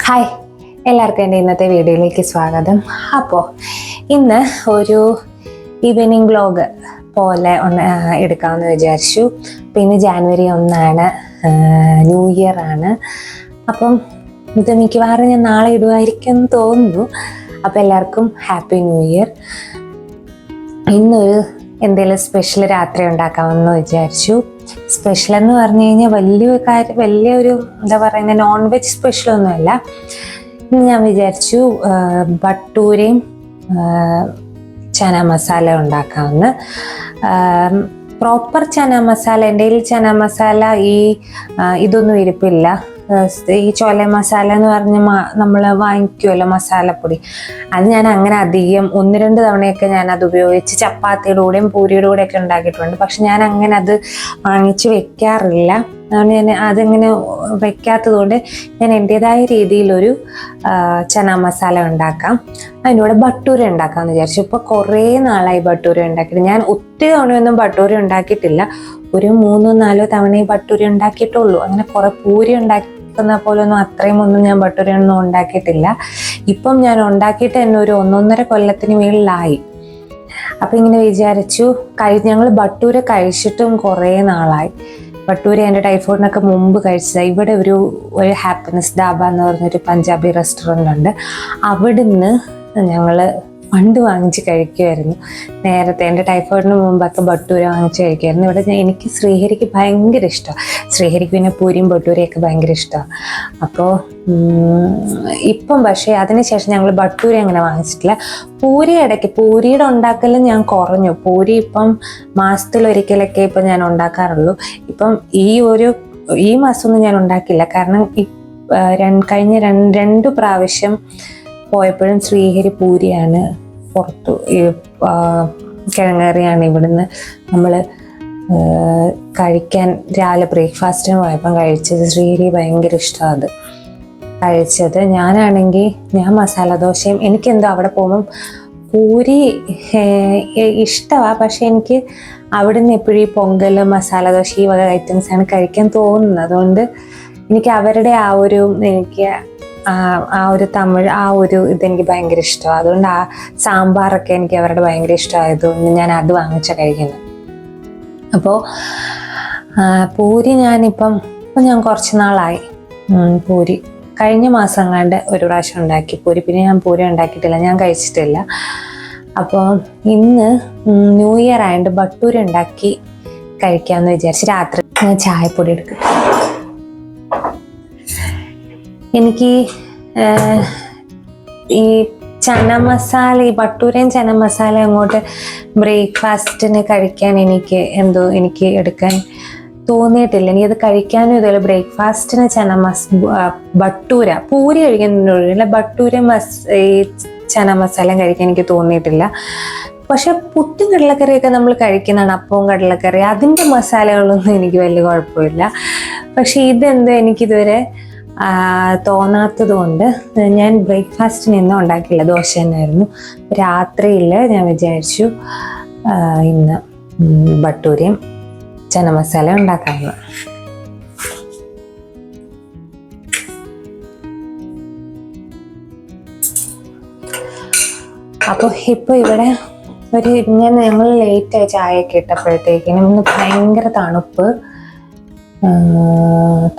Hi, എല്ലാവർക്കും എൻ്റെ ഇന്നത്തെ വീഡിയോയിലേക്ക് സ്വാഗതം. അപ്പോൾ ഇന്ന് ഒരു ഈവനിങ് വ്ലോഗ് പോലെ എടുക്കാമെന്ന് വിചാരിച്ചു. പിന്നെ ജാനുവരി 1 ന്യൂ ഇയർ ആണ്. അപ്പം ഇത് മിക്കവാറും ഞാൻ നാളെ ഇടുമായിരിക്കും എന്ന് തോന്നുന്നു. അപ്പോൾ എല്ലാവർക്കും ഹാപ്പി ന്യൂ ഇയർ. ഇന്നൊരു എന്തെങ്കിലും സ്പെഷ്യൽ രാത്രി ഉണ്ടാക്കാമെന്ന് വിചാരിച്ചു. സ്പെഷ്യൽ എന്ന് പറഞ്ഞു കഴിഞ്ഞാൽ വലിയൊരു എന്താ പറയുന്നത്, നോൺ വെജ് സ്പെഷ്യലൊന്നുമല്ല. ഇന്ന് ഞാൻ വിചാരിച്ചു ബട്ടൂരയും ചന മസാല ഉണ്ടാക്കാമെന്ന്. പ്രോപ്പർ ചന മസാല, എൻ്റെ കയ്യിൽ ചന മസാല ഇതൊന്നും ഇരിപ്പില്ല. ഈ ചോല മസാല എന്ന് പറഞ്ഞ് നമ്മൾ വാങ്ങിക്കുമല്ലോ മസാലപ്പൊടി, അത് ഞാൻ അങ്ങനെ അധികം 1-2 തവണയൊക്കെ ഞാൻ അത് ഉപയോഗിച്ച് ചപ്പാത്തിയുടെ കൂടെയും പൂരിയുടെ കൂടെയൊക്കെ ഉണ്ടാക്കിയിട്ടുണ്ട്. പക്ഷെ ഞാൻ അങ്ങനെ അത് വാങ്ങിച്ച് വെക്കാറില്ല. ഞാൻ അതിങ്ങനെ വെക്കാത്തത് കൊണ്ട് ഞാൻ എൻ്റെതായ രീതിയിലൊരു ചന മസാല ഉണ്ടാക്കാം. അതിനോട് ബട്ടൂര ഉണ്ടാക്കാമെന്ന് വിചാരിച്ചു. ഇപ്പോൾ കുറേ നാളായി ബട്ടൂര ഉണ്ടാക്കിയിട്ട്. ഞാൻ ഒത്തിരി തവണയൊന്നും ബട്ടൂര ഉണ്ടാക്കിയിട്ടില്ല. ഒരു 3-4 തവണ ബട്ടൂര ഉണ്ടാക്കിയിട്ടുള്ളൂ. അങ്ങനെ കുറേ പൂരി ഉണ്ടാക്കുന്ന പോലൊന്നും അത്രയും ഞാൻ ബട്ടൂരയൊന്നും ഉണ്ടാക്കിയിട്ടില്ല. ഇപ്പം ഞാൻ ഉണ്ടാക്കിയിട്ട് തന്നെ ഒരു 1-1.5 കൊല്ലത്തിന് മുകളിലായി. അപ്പം ഇങ്ങനെ വിചാരിച്ചു, ഞങ്ങൾ ബട്ടൂര കഴിച്ചിട്ടും കുറേ നാളായി. ബട്ടൂര എൻ്റെ ടൈഫോയിഡിനൊക്കെ മുമ്പ് കഴിച്ചതാണ്. ഇവിടെ ഒരു ഹാപ്പിനെസ് ധാബ എന്ന് പറഞ്ഞൊരു പഞ്ചാബി റെസ്റ്റോറൻ്റ് ഉണ്ട്. അവിടുന്ന് ഞങ്ങൾ പണ്ട് വാങ്ങിച്ച് കഴിക്കുമായിരുന്നു. നേരത്തെ എൻ്റെ ടൈഫോയിഡിന് മുമ്പൊക്കെ ബട്ടൂര വാങ്ങിച്ച് കഴിക്കുമായിരുന്നു. ഇവിടെ എനിക്ക് ശ്രീഹരിക്ക് ഭയങ്കര ഇഷ്ടമാണ്. ശ്രീഹരിക്ക് പിന്നെ പൂരിയും ബട്ടൂരയൊക്കെ ഭയങ്കര ഇഷ്ടമാണ്. അപ്പോൾ ഇപ്പം പക്ഷേ അതിനുശേഷം ഞങ്ങൾ ബട്ടൂര അങ്ങനെ വാങ്ങിച്ചിട്ടില്ല. പൂരിയുടെ ഉണ്ടാക്കലും ഞാൻ കുറഞ്ഞു. പൂരി ഇപ്പം മാസത്തിലൊരിക്കലൊക്കെ ഇപ്പം ഞാൻ ഉണ്ടാക്കാറുള്ളൂ. ഇപ്പം ഈ മാസമൊന്നും ഞാൻ ഉണ്ടാക്കില്ല. കാരണം കഴിഞ്ഞ 2 പ്രാവശ്യം പോയപ്പോഴും ശ്രീഹരി പൂരിയാണ് പുറത്തു, കിഴങ്ങേറിയാണ് ഇവിടുന്ന് നമ്മൾ കഴിക്കാൻ രാവിലെ ബ്രേക്ക്ഫാസ്റ്റിന് പോയപ്പം കഴിച്ചത്. ശ്രീഹരി ഭയങ്കര ഇഷ്ടമാണ് അത് കഴിച്ചത്. ഞാൻ മസാല ദോശയും, എനിക്കെന്തോ അവിടെ പോകുമ്പം പൂരി ഇഷ്ടമാണ്. പക്ഷെ എനിക്ക് അവിടുന്ന് എപ്പോഴും ഈ പൊങ്കൽ, മസാല ദോശ, ഈ വക ഐറ്റംസാണ് കഴിക്കാൻ തോന്നുന്നത്. അതുകൊണ്ട് എനിക്ക് അവരുടെ തമിഴ് ഇതെനിക്ക് ഭയങ്കര ഇഷ്ടമാണ്. അതുകൊണ്ട് സാമ്പാറൊക്കെ എനിക്ക് അവരുടെ ഭയങ്കര ഇഷ്ടമായതുകൊണ്ട് ഞാൻ അത് വാങ്ങിച്ച കഴിക്കുന്നത്. അപ്പോൾ പൂരി ഞാൻ കുറച്ച് നാളായി പൂരി കഴിഞ്ഞ മാസം കണ്ട് ഒരു പ്രാവശ്യം ഉണ്ടാക്കി പൂരി. പിന്നെ ഞാൻ പൂരി ഉണ്ടാക്കിയിട്ടില്ല, ഞാൻ കഴിച്ചിട്ടില്ല. അപ്പോൾ ഇന്ന് ന്യൂ ഇയർ ആയതുകൊണ്ട് ബട്ടൂര ഉണ്ടാക്കി കഴിക്കാമെന്ന് വിചാരിച്ച് രാത്രി ചായപ്പൊടി എടുക്കും. എനിക്ക് ഈ ചന മസാല, ഈ ബട്ടൂരയും ചന മസാല അങ്ങോട്ട് ബ്രേക്ക്ഫാസ്റ്റിന് കഴിക്കാൻ എനിക്ക് എടുക്കാൻ തോന്നിയിട്ടില്ല. എനിക്കത് കഴിക്കാനും ഇതുപോലെ ബ്രേക്ക്ഫാസ്റ്റിന് ബട്ടൂര, പൂരി കഴിക്കുന്നില്ല, ബട്ടൂര ഈ ചന മസാല കഴിക്കാൻ എനിക്ക് തോന്നിയിട്ടില്ല. പക്ഷെ പുട്ടും കടലക്കറിയൊക്കെ നമ്മൾ കഴിക്കുന്നതാണ്, അപ്പവും കടലക്കറി, അതിൻ്റെ മസാലകളൊന്നും എനിക്ക് വലിയ കുഴപ്പമില്ല. പക്ഷെ ഇതെന്തോ എനിക്കിതുവരെ തോന്നാത്തത് കൊണ്ട് ഞാൻ ബ്രേക്ക്ഫാസ്റ്റിന് ഒന്നും ഉണ്ടാക്കില്ല. ദോശ തന്നെയായിരുന്നു. രാത്രിയിൽ ഞാൻ വിചാരിച്ചു ഇന്ന് ബട്ടൂരയും ചന മസാല ഉണ്ടാക്കാമെന്ന്. അപ്പോൾ ഇപ്പോൾ ഇവിടെ ഞങ്ങൾ ലേറ്റായി ചായയൊക്കെ ഇട്ടപ്പോഴത്തേക്കിനും ഇന്ന് ഭയങ്കര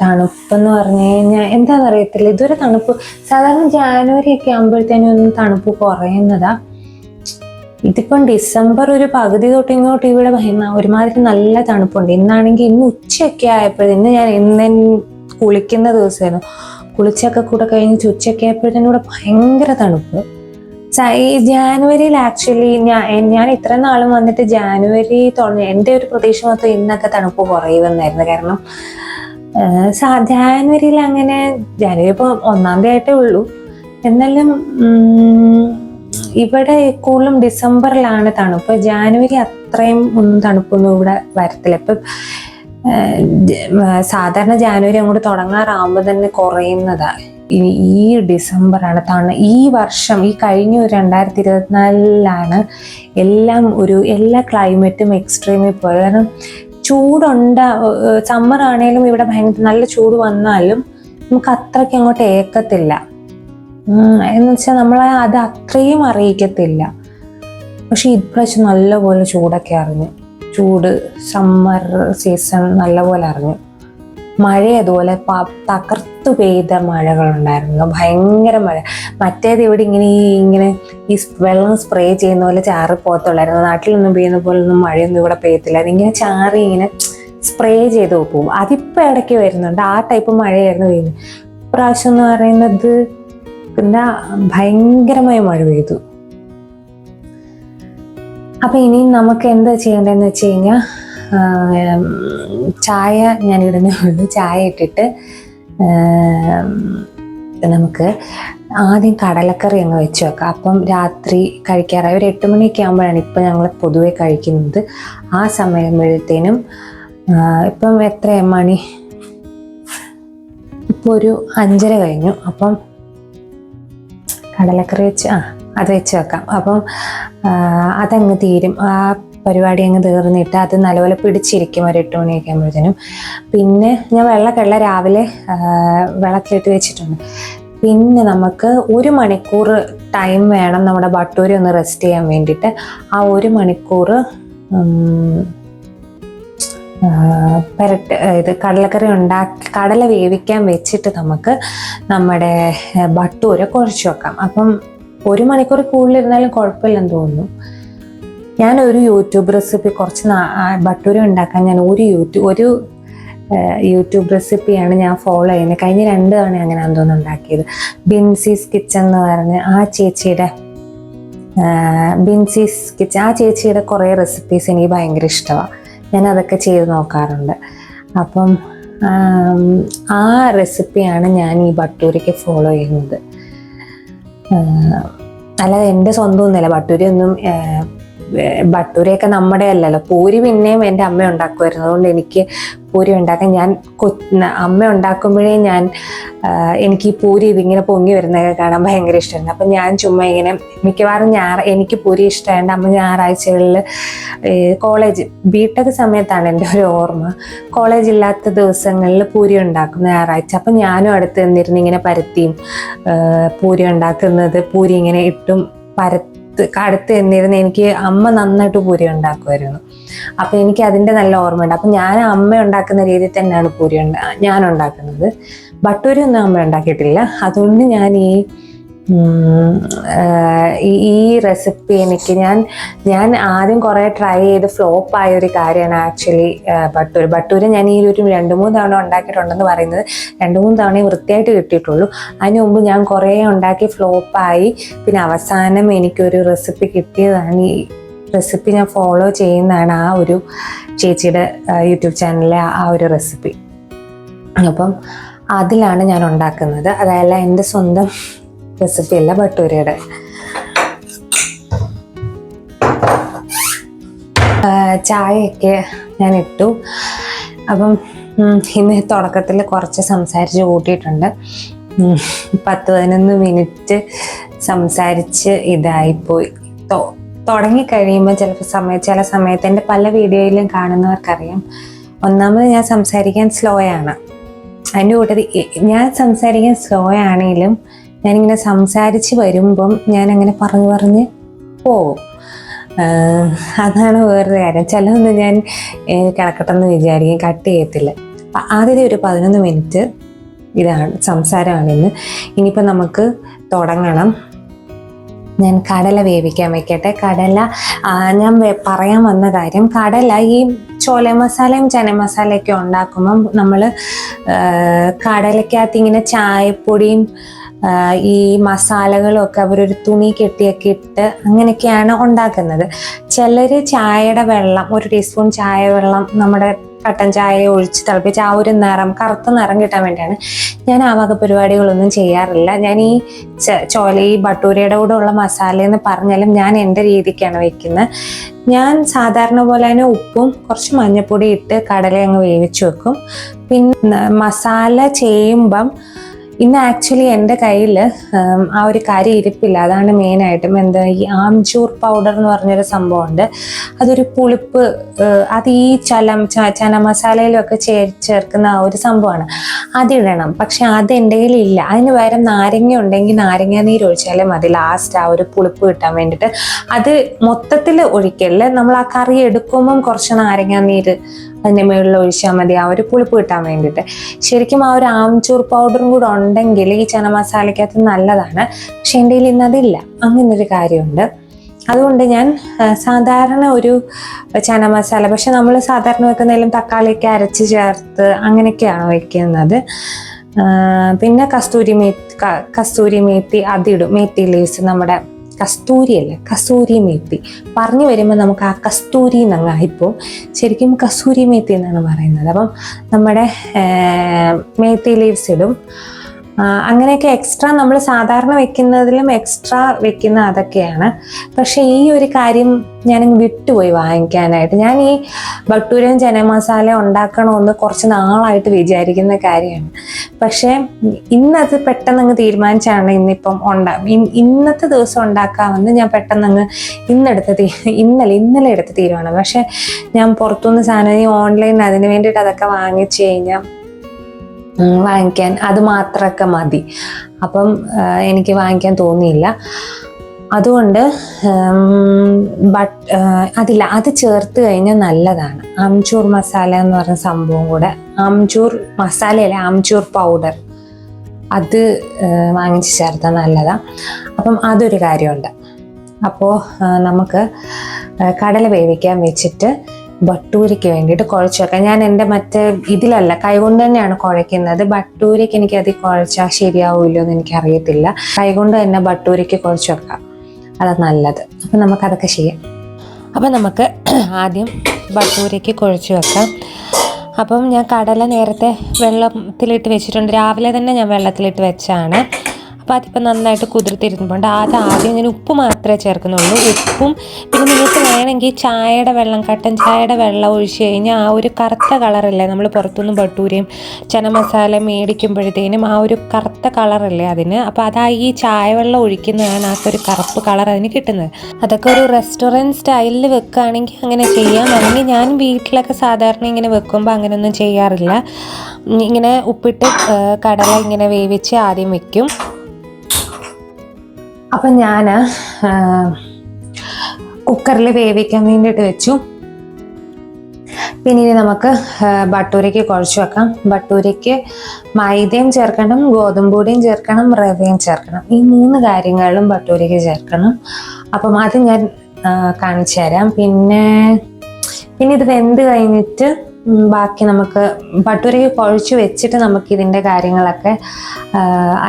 തണുപ്പെന്ന് പറഞ്ഞു കഴിഞ്ഞാൽ എന്താണെന്നറിയത്തില്ല. ഇതൊരു തണുപ്പ്, സാധാരണ ജാനുവരി ഒക്കെ ആകുമ്പോഴത്തേനും ഒന്നും തണുപ്പ് കുറയുന്നതാ. ഇതിപ്പം ഡിസംബർ ഒരു പകുതി തൊട്ട് ഇങ്ങോട്ട് ഇവിടെ ഒരുമാതിരി നല്ല തണുപ്പുണ്ട്. ഇന്ന് ഉച്ചയൊക്കെ ആയപ്പോഴത്തേന് ഇന്ന് കുളിക്കുന്ന ദിവസമായിരുന്നു. കുളിച്ചൊക്കെ കൂടെ കഴിഞ്ഞ് ഉച്ചയൊക്കെ ആയപ്പോഴത്തേനും ഇവിടെ ഭയങ്കര തണുപ്പ്. ഈ ജാനുവരിയിൽ ആക്ച്വലി ഞാൻ ഇത്ര നാളും വന്നിട്ട് ജാനുവരി തുടങ്ങി എൻ്റെ ഒരു പ്രതീക്ഷ മൊത്തം ഇന്നൊക്കെ തണുപ്പ് കുറയുമെന്നായിരുന്നു. കാരണം ജാനുവരിയിൽ ജാനുവരി ഇപ്പോൾ 1-ാം തീയതി ആയിട്ടേ ഉള്ളൂ. എന്നാലും ഇവിടെ കൂടുതലും ഡിസംബറിലാണ് തണുപ്പ്. ജാനുവരി അത്രയും തണുപ്പൊന്നും ഇവിടെ വരത്തില്ല. ഇപ്പം സാധാരണ ജാനുവരി അങ്ങോട്ട് തുടങ്ങാറാകുമ്പോൾ തന്നെ കുറയുന്നതാണ്. ഈ ഡിസംബറാണ് ഈ വർഷം, ഈ കഴിഞ്ഞ 2024 എല്ലാ ക്ലൈമറ്റും എക്സ്ട്രീമിൽ പോയത്. കാരണം സമ്മർ ആണെങ്കിലും ഇവിടെ ഭയങ്കര നല്ല ചൂട് വന്നാലും നമുക്ക് അത്രയ്ക്ക് അങ്ങോട്ട് ഏക്കത്തില്ല. എന്ന് വെച്ചാൽ നമ്മളെ അത് അത്രയും അറിയിക്കത്തില്ല. പക്ഷെ ഇപ്രാവശ്യം നല്ലപോലെ ചൂടൊക്കെ അറിഞ്ഞു. ചൂട് സമ്മർ സീസൺ നല്ലപോലെ അറിഞ്ഞു. മഴ അതുപോലെ തകർത്തു പെയ്ത മഴകളുണ്ടായിരുന്നു, ഭയങ്കര മഴ. മറ്റേത് ഇവിടെ ഇങ്ങനെ ഈ വെള്ളം സ്പ്രേ ചെയ്യുന്ന പോലെ ചാറി പോകത്തുള്ളായിരുന്നു. നാട്ടിലൊന്നും പെയ്യുന്ന പോലെ ഒന്നും മഴയൊന്നും ഇവിടെ പെയ്യത്തില്ല. അതിങ്ങനെ ചാറി ഇങ്ങനെ സ്പ്രേ ചെയ്ത് പോകും. അതിപ്പോൾ ഇടയ്ക്ക് വരുന്നുണ്ട്. ആ ടൈപ്പ് മഴയായിരുന്നു പെയ്യുന്നത്. ഇപ്രാവശ്യം എന്ന് പറയുന്നത് പിന്നെ ഭയങ്കരമായ മഴ പെയ്തു. അപ്പൊ ഇനിയും നമുക്ക് എന്താ ചെയ്യേണ്ടതെന്ന് വെച്ച് കഴിഞ്ഞാൽ, ചായ ഞാൻ ഇടുന്നേ ഉള്ളൂ. ചായ ഇട്ടിട്ട് നമുക്ക് ആദ്യം കടലക്കറി അങ്ങ് വെച്ച് വെക്കാം. അപ്പം രാത്രി കഴിക്കാറായി ഒരു 8 മണിയൊക്കെ ആകുമ്പോഴാണ് ഇപ്പം ഞങ്ങൾ പൊതുവെ കഴിക്കുന്നത്. ആ സമയമ്പോഴത്തേനും ഇപ്പം എത്ര മണി, ഇപ്പോൾ ഒരു 5:30 കഴിഞ്ഞു. അപ്പം കടലക്കറി വെച്ച് അത് വെച്ച് വെക്കാം. അപ്പം അതങ്ങ് തീരും. ആ പരിപാടി അങ്ങ് തീർന്നിട്ട് അത് നല്ലപോലെ പിടിച്ചിരിക്കും ഒരു 8 മണിയൊക്കെ ആകുമ്പോഴത്തേനും. പിന്നെ ഞാൻ വെള്ളമൊക്കെ രാവിലെ വെള്ളത്തിലിട്ട് വെച്ചിട്ടുണ്ട്. പിന്നെ നമുക്ക് 1 മണിക്കൂർ ടൈം വേണം നമ്മുടെ ബട്ടൂരി ഒന്ന് റെസ്റ്റ് ചെയ്യാൻ വേണ്ടിയിട്ട്. ആ 1 മണിക്കൂർ ഇത് കടലക്കറി കടല വേവിക്കാൻ വെച്ചിട്ട് നമുക്ക് നമ്മുടെ ബട്ടൂര കുഴച്ച് വെക്കാം. അപ്പം 1 മണിക്കൂർ കൂടുതലിരുന്നാലും കുഴപ്പമില്ലെന്ന് തോന്നുന്നു. ഞാനൊരു യൂട്യൂബ് റെസിപ്പി കുറച്ച് ബട്ടൂര ഉണ്ടാക്കാൻ ഞാൻ ഒരു യൂട്യൂബ് റെസിപ്പിയാണ് ഞാൻ ഫോളോ ചെയ്യുന്നത്. കഴിഞ്ഞ 2 തവണ അങ്ങനെയാണെന്ന് തോന്നുന്നു ഉണ്ടാക്കിയത്. ബിൻസീസ് കിച്ചൺ എന്ന് പറഞ്ഞ് ആ ചേച്ചിയുടെ ആ ചേച്ചിയുടെ കുറേ റെസിപ്പീസ് എനിക്ക് ഭയങ്കര ഇഷ്ടമാണ്. ഞാൻ അതൊക്കെ ചെയ്ത് നോക്കാറുണ്ട്. അപ്പം ആ റെസിപ്പിയാണ് ഞാൻ ഈ ബട്ടൂരയ്ക്ക് ഫോളോ ചെയ്യുന്നത്. അല്ലാതെ എൻ്റെ സ്വന്തം ഒന്നുമല്ല. ബട്ടൂരയൊക്കെ നമ്മുടെ അല്ലല്ലോ. പൂരി പിന്നെയും എൻ്റെ അമ്മ ഉണ്ടാക്കുമായിരുന്നു. അതുകൊണ്ട് എനിക്ക് പൂരി ഉണ്ടാക്കാൻ അമ്മ ഉണ്ടാക്കുമ്പോഴേ എനിക്ക് ഈ പൂരി ഇതിങ്ങനെ പൊങ്ങി വരുന്നതൊക്കെ കാണാൻ ഭയങ്കര ഇഷ്ടമായിരുന്നു. അപ്പം ഞാൻ ചുമ്മാ ഇങ്ങനെ മിക്കവാറും എനിക്ക് പൂരി ഇഷ്ടമായതുകൊണ്ട് അമ്മ ഞായറാഴ്ചകളിൽ കോളേജ് ബിടെക് സമയത്താണ് എൻ്റെ ഒരു ഓർമ്മ, കോളേജ് ഇല്ലാത്ത ദിവസങ്ങളിൽ പൂരി ഉണ്ടാക്കും ഞായറാഴ്ച. അപ്പം ഞാനും അടുത്ത് നിന്നിരുന്ന് ഇങ്ങനെ പരത്തിയും പൂരി ഉണ്ടാക്കുന്നത്, പൂരി ഇങ്ങനെ ഇട്ടും അടുത്ത് എന്നിരുന്ന് എനിക്ക് അമ്മ നന്നായിട്ട് പൂരി ഉണ്ടാക്കുമായിരുന്നു. അപ്പം എനിക്ക് അതിൻ്റെ നല്ല ഓർമ്മയുണ്ട്. അപ്പം ഞാൻ അമ്മ ഉണ്ടാക്കുന്ന രീതിയിൽ തന്നെയാണ് ഞാൻ ഉണ്ടാക്കുന്നത്. ബട്ടൂരി ഒന്നും അമ്മ ഉണ്ടാക്കിയിട്ടില്ല. അതുകൊണ്ട് ഞാൻ ഈ റെസിപ്പി ഞാൻ ആദ്യം കുറേ ട്രൈ ചെയ്ത് ഫ്ലോപ്പ് ആയ ഒരു കാര്യമാണ് ആക്ച്വലി ബട്ടൂര് ഞാൻ ഈ ഒരു 2-3 തവണ ഉണ്ടാക്കിയിട്ടുണ്ടെന്ന് പറയുന്നത്. 2-3 തവണ വൃത്തിയായിട്ട് കിട്ടിയിട്ടുള്ളൂ. അതിന് മുമ്പ് ഞാൻ കുറേ ഉണ്ടാക്കി ഫ്ലോപ്പായി. പിന്നെ അവസാനം എനിക്കൊരു റെസിപ്പി കിട്ടിയതാണ്. ഈ റെസിപ്പി ഞാൻ ഫോളോ ചെയ്യുന്നതാണ് ആ ഒരു ചേച്ചിയുടെ യൂട്യൂബ് ചാനലിലെ ആ ഒരു റെസിപ്പി. അപ്പം അതിലാണ് ഞാൻ ഉണ്ടാക്കുന്നത്. അതല്ല എൻ്റെ സ്വന്തം റെസിപ്പി അല്ല ബട്ടൂരയുടെ. ചായയൊക്കെ ഞാൻ ഇട്ടു. അപ്പം ഇന്ന് തുടക്കത്തിൽ കുറച്ച് സംസാരിച്ച് കൂട്ടിയിട്ടുണ്ട്. 10-11 മിനിറ്റ് സംസാരിച്ച് ഇതായിപ്പോയി. തുടങ്ങിക്കഴിയുമ്പോൾ ചില സമയത്ത് എൻ്റെ പല വീഡിയോയിലും കാണുന്നവർക്കറിയാം, ഒന്നാമത് ഞാൻ സംസാരിക്കാൻ സ്ലോ ആണ്. അതിൻ്റെ കൂട്ടത്തിൽ ഞാൻ സംസാരിക്കാൻ സ്ലോ ആണെങ്കിലും ഞാനിങ്ങനെ സംസാരിച്ച് വരുമ്പം ഞാനങ്ങനെ പറഞ്ഞ് പോകും. അതാണ് വേറൊരു കാര്യം. ചിലതൊന്നും ഞാൻ കിടക്കട്ടെന്ന് വിചാരിക്കും, കട്ട് ചെയ്യത്തില്ല. ആദ്യത്തെ ഒരു 11 മിനിറ്റ് ഇതാണ് സംസാരമാണ് ഇന്ന്. ഇനിയിപ്പോൾ നമുക്ക് തുടങ്ങണം. ഞാൻ കടല വേവിക്കാൻ വെക്കട്ടെ. ഞാൻ പറയാൻ വന്ന കാര്യം, കടല ഈ ചോല മസാലയും ചന മസാലയൊക്കെ ഉണ്ടാക്കുമ്പം നമ്മൾ കടലയ്ക്കകത്ത് ഇങ്ങനെ ചായപ്പൊടിയും ഈ മസാലകളും ഒക്കെ അവരൊരു തുണി കെട്ടിയൊക്കെ ഇട്ട് അങ്ങനെയൊക്കെയാണ് ഉണ്ടാക്കുന്നത്. ചിലർ ചായയുടെ വെള്ളം, 1 ടീസ്പൂൺ ചായ വെള്ളം നമ്മുടെ കട്ടൻ ചായ ഒഴിച്ച് തിളപ്പിച്ച് ആ ഒരു കറുത്ത നിറം കിട്ടാൻ വേണ്ടിയാണ്. ഞാൻ ആ വക പരിപാടികളൊന്നും ചെയ്യാറില്ല. ഞാൻ ഈ ബട്ടൂരയുടെ കൂടെ ഉള്ള മസാല എന്ന് പറഞ്ഞാലും ഞാൻ എൻ്റെ രീതിക്കാണ് വെക്കുന്നത്. ഞാൻ സാധാരണ പോലെ തന്നെ ഉപ്പും കുറച്ച് മഞ്ഞൾപ്പൊടി ഇട്ട് കടല അങ്ങ് വേവിച്ച് വെക്കും. പിന്നെ മസാല ചെയ്യുമ്പം ഇന്ന് ആക്ച്വലി എൻ്റെ കയ്യിൽ ആ ഒരു കാര്യം ഇരിപ്പില്ല. അതാണ് മെയിനായിട്ടും. എന്താ, ഈ ആംചൂർ പൗഡർ എന്ന് പറഞ്ഞൊരു സംഭവമുണ്ട്. അതൊരു പുളിപ്പ്, അത് ഈ ചന മസാലയിലൊക്കെ ചേർക്കുന്ന ആ ഒരു സംഭവമാണ്. അതിടണം. പക്ഷെ അത് എൻ്റെ കയ്യിലില്ല. അതിന് പകരം നാരങ്ങ ഉണ്ടെങ്കിൽ നാരങ്ങ നീര് ഒഴിച്ചാലും മതി, ലാസ്റ്റ് ആ ഒരു പുളിപ്പ് കിട്ടാൻ വേണ്ടിയിട്ട്. അത് മൊത്തത്തിൽ ഒഴിക്കല്, നമ്മൾ ആ കറി എടുക്കുമ്പം കുറച്ച് നാരങ്ങ നീര് അതിൻ്റെ മുകളിൽ ഒഴിച്ചാൽ മതി, ആ ഒരു പുളിപ്പ് കിട്ടാൻ വേണ്ടിയിട്ട്. ശരിക്കും ആ ഒരു ആംചൂർ പൗഡറും കൂടെ ഉണ്ടെങ്കിൽ ഈ ചന മസാലയ്ക്കകത്ത് നല്ലതാണ്. പക്ഷെ എൻ്റെ കയ്യിൽ ഇന്നതില്ല. അങ്ങനൊരു കാര്യമുണ്ട്. അതുകൊണ്ട് ഞാൻ സാധാരണ ഒരു ചന മസാല, പക്ഷെ നമ്മൾ സാധാരണ വെക്കുന്നതിലും തക്കാളിയൊക്കെ അരച്ച് ചേർത്ത് അങ്ങനെയൊക്കെയാണ് വെക്കുന്നത്. പിന്നെ കസ്തൂരി മേത്തി അതിടും. മേത്തി ലീവ്സ്, നമ്മുടെ കസൂരി മേത്തി പറഞ്ഞു വരുമ്പോൾ നമുക്ക് ആ കസ്തൂരി എന്നങ്ങായിപ്പോൾ, ശരിക്കും കസൂരി മേത്തി എന്നാണ് പറയുന്നത്. അപ്പം നമ്മുടെ മേത്തി ലീവ്സ് ഇടും. അങ്ങനെയൊക്കെ എക്സ്ട്രാ നമ്മൾ സാധാരണ വെക്കുന്നതിലും എക്സ്ട്രാ വെക്കുന്ന അതൊക്കെയാണ്. പക്ഷേ ഈ ഒരു കാര്യം ഞാനങ്ങ് വിട്ടുപോയി വാങ്ങിക്കാനായിട്ട്. ഞാൻ ഈ ഭട്ടൂരയും ചന മസാല ഉണ്ടാക്കണമെന്ന് കുറച്ച് നാളായിട്ട് വിചാരിക്കുന്ന കാര്യമാണ്. പക്ഷേ ഇന്നത് പെട്ടെന്ന് തീരുമാനിച്ചാണ് ഇന്നിപ്പം ഇന്നത്തെ ദിവസം ഉണ്ടാക്കാമെന്ന് ഞാൻ പെട്ടെന്ന് ഇന്നലെ എടുത്ത തീരുമാനം. പക്ഷെ ഞാൻ പുറത്തുനിന്ന് സാധനം, ഈ ഓൺലൈൻ അതിന് വേണ്ടിയിട്ട് അതൊക്കെ വാങ്ങിച്ചു കഴിഞ്ഞാൽ വാങ്ങിക്കാൻ അത് മാത്രമൊക്കെ മതി. അപ്പം എനിക്ക് വാങ്ങിക്കാൻ തോന്നിയില്ല. അതുകൊണ്ട് അത് ചേർത്ത് കഴിഞ്ഞാൽ നല്ലതാണ്. ആംചൂർ മസാല എന്ന് പറഞ്ഞ സംഭവം കൂടെ, ആംചൂർ മസാലയല്ല, ആംചൂർ പൗഡർ, അത് വാങ്ങിച്ച് ചേർത്താൽ നല്ലതാണ്. അപ്പം അതൊരു കാര്യമുണ്ട്. അപ്പോൾ നമുക്ക് കടല വേവിക്കാൻ വെച്ചിട്ട് ഭട്ടൂരയ്ക്ക് വേണ്ടിയിട്ട് കുഴച്ച് വെക്കാം. ഞാൻ എൻ്റെ മറ്റേ ഇതിലല്ല, കൈകൊണ്ട് തന്നെയാണ് കുഴയ്ക്കുന്നത്. ഭട്ടൂരയ്ക്ക് എനിക്കത് കുഴച്ചാൽ ശരിയാവില്ലോ എന്ന് എനിക്കറിയത്തില്ല. കൈകൊണ്ട് തന്നെ ഭട്ടൂരയ്ക്ക് കുഴച്ച് വെക്കാം, അതാണ് നല്ലത്. അപ്പം നമുക്കതൊക്കെ ചെയ്യാം. അപ്പം നമുക്ക് ആദ്യം ഭട്ടൂരയ്ക്ക് കുഴച്ച് വെക്കാം. അപ്പം ഞാൻ കടല നേരത്തെ വെള്ളത്തിലിട്ട് വെച്ചിട്ടുണ്ട്. രാവിലെ തന്നെ ഞാൻ വെള്ളത്തിലിട്ട് വെച്ചാണ്. അപ്പോൾ അതിപ്പോൾ നന്നായിട്ട് കുതിർത്തിരുന്നുണ്ട്. ആദ്യം ഞാൻ ഉപ്പ് മാത്രമേ ചേർക്കുന്നുള്ളൂ. ഉപ്പും പിന്നെ നിങ്ങൾക്ക് വേണമെങ്കിൽ കട്ടൻ ചായയുടെ വെള്ളം ഒഴിച്ച് കഴിഞ്ഞാൽ ആ ഒരു കറുത്ത കളറല്ലേ, നമ്മൾ പുറത്തുനിന്ന് ഭട്ടൂരയും ചന മസാല മേടിക്കുമ്പോഴത്തേനും ആ ഒരു കറുത്ത കളറല്ലേ അതിന്. അപ്പോൾ ഈ ചായ വെള്ളം ഒഴിക്കുന്നതാണ് ആ ഒരു കറുപ്പ് കളർ അതിന് കിട്ടുന്നത്. അതൊക്കെ ഒരു റെസ്റ്റോറൻറ്റ് സ്റ്റൈലിൽ വെക്കുകയാണെങ്കിൽ അങ്ങനെ ചെയ്യാം. അല്ലെങ്കിൽ ഞാൻ വീട്ടിലൊക്കെ സാധാരണ ഇങ്ങനെ വെക്കുമ്പോൾ അങ്ങനെയൊന്നും ചെയ്യാറില്ല. ഇങ്ങനെ ഉപ്പിട്ട് കടല ഇങ്ങനെ വേവിച്ച് ആദ്യം വെക്കും. അപ്പം ഞാൻ കുക്കറിൽ വേവിക്കാൻ വേണ്ടിയിട്ട് വെച്ചു. പിന്നെ ഇനി നമുക്ക് ഭട്ടൂരയ്ക്ക് കുഴച്ച് വെക്കാം. ഭട്ടൂരയ്ക്ക് മൈദയും ചേർക്കണം, ഗോതമ്പ് പൊടിയും ചേർക്കണം, റവയും ചേർക്കണം. ഈ 3 കാര്യങ്ങളും ഭട്ടൂരയ്ക്ക് ചേർക്കണം. അപ്പം അത് ഞാൻ കാണിച്ചു തരാം. പിന്നെ ഇത് വെന്ത് കഴിഞ്ഞിട്ട് ബാക്കി നമുക്ക് ഭട്ടൂരയ്ക്ക് കുഴച്ച് വെച്ചിട്ട് നമുക്ക് ഇതിൻ്റെ കാര്യങ്ങളൊക്കെ